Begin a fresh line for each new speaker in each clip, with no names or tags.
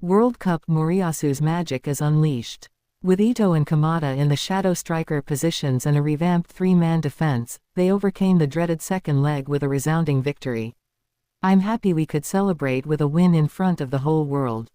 World Cup MORIYASU'S magic is unleashed. With Ito and Kamada in the shadow striker positions and a revamped three-man defense, they overcame the dreaded second leg with a resounding victory. I'm happy we could celebrate with a win in front of the whole world.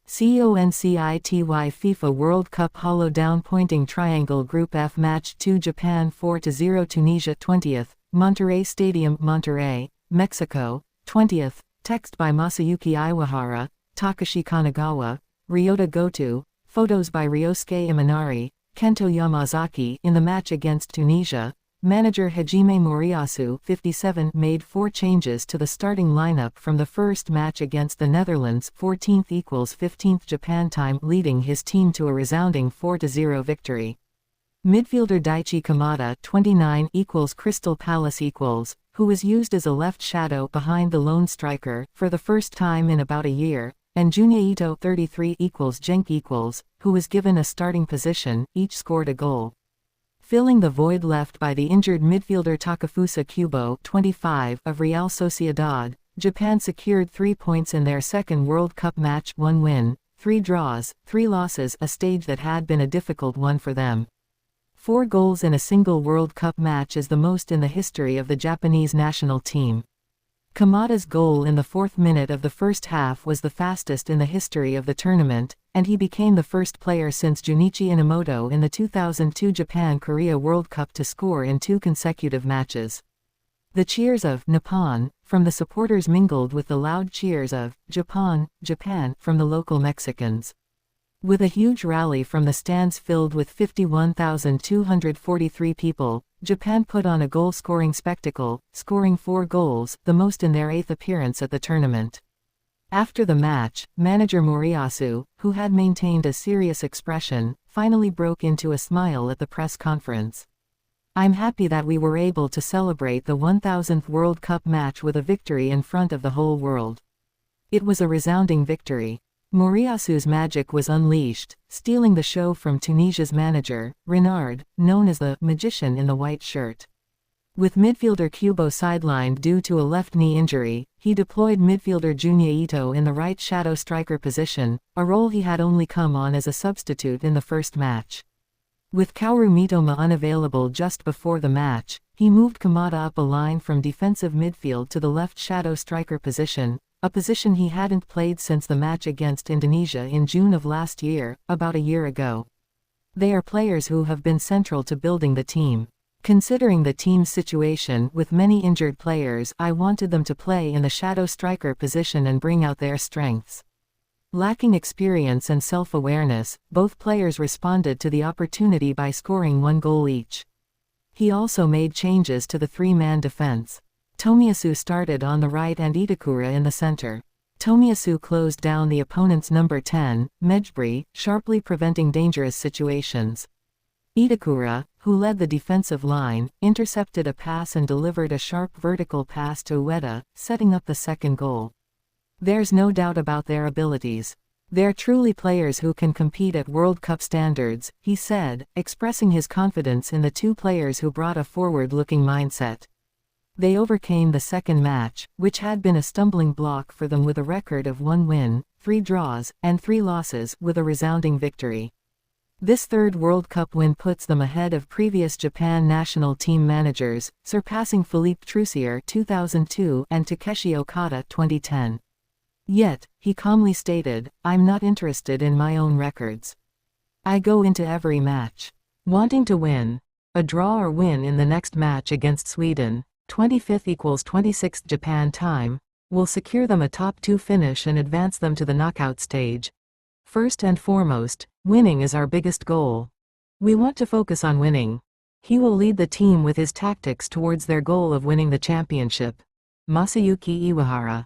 CONCITY FIFA World Cup Hollow Down Pointing Triangle Group F Match 2 Japan 4-0 Tunisia 20th, Monterrey Stadium Monterrey, Mexico, 20th, text by Masayuki Iwahara, Takashi Kanagawa, Ryota Goto, photos by Ryosuke Imanari, Kento Yamazaki. In the match against Tunisia, manager Hajime Moriyasu 57 made 4 changes to the starting lineup from the first match against the Netherlands 14th = 15th Japan time, leading his team to a resounding 4-0 victory. Midfielder Daichi Kamada 29 = Crystal Palace who was used as a left shadow behind the lone striker for the first time in about a year, and Junya Ito 33 = Genk who was given a starting position, each scored a goal. Filling the void left by the injured midfielder Takefusa Kubo 25 of Real Sociedad, Japan secured 3 points in their second World Cup match, 1 win, 3 draws, 3 losses, a stage that had been a difficult one for them. 4 goals in a single World Cup match is the most in the history of the Japanese national team. Kamada's goal in the 4th minute of the first half was the fastest in the history of the tournament, and he became the first player since Junichi Inamoto in the 2002 Japan-Korea World Cup to score in 2 consecutive matches. The cheers of Nippon from the supporters mingled with the loud cheers of Japan, Japan from the local Mexicans. With a huge rally from the stands filled with 51,243 people, Japan put on a goal-scoring spectacle, scoring 4 goals, the most in their 8th appearance at the tournament. After the match, manager Moriyasu, who had maintained a serious expression, finally broke into a smile at the press conference. I'm happy that we were able to celebrate the 1000th World Cup match with a victory in front of the whole world. It was a resounding victory. Moriyasu's magic was unleashed, stealing the show from Tunisia's manager, Renard, known as the magician in the white shirt. With midfielder Kubo sidelined due to a left knee injury, he deployed midfielder Junya Ito in the right shadow striker position, a role he had only come on as a substitute in the first match. With Kaoru Mitoma unavailable just before the match, he moved Kamada up a line from defensive midfield to the left shadow striker position, a position he hadn't played since the match against Indonesia in June of last year, about a year ago. They are players who have been central to building the team. Considering the team's situation with many injured players, I wanted them to play in the shadow striker position and bring out their strengths. Lacking experience and self-awareness, both players responded to the opportunity by scoring 1 goal each. He also made changes to the 3-man defense. Tomiyasu started on the right and Itakura in the center. Tomiyasu closed down the opponent's number 10, Mejbri, sharply preventing dangerous situations. Itakura, who led the defensive line, intercepted a pass and delivered a sharp vertical pass to Ueda, setting up the second goal. There's no doubt about their abilities. They're truly players who can compete at World Cup standards, he said, expressing his confidence in the 2 players who brought a forward-looking mindset. They overcame the second match, which had been a stumbling block for them, with a record of 1 win, 3 draws, and 3 losses, with a resounding victory. This 3rd World Cup win puts them ahead of previous Japan national team managers, surpassing Philippe Troussier 2002 and Takeshi Okada 2010. Yet, he calmly stated, I'm not interested in my own records. I go into every match wanting to win. A draw or win in the next match against Sweden, 25th = 26th Japan time, will secure them a top 2 finish and advance them to the knockout stage. First and foremost, winning is our biggest goal. We want to focus on winning. He will lead the team with his tactics towards their goal of winning the championship. Masayuki Iwahara.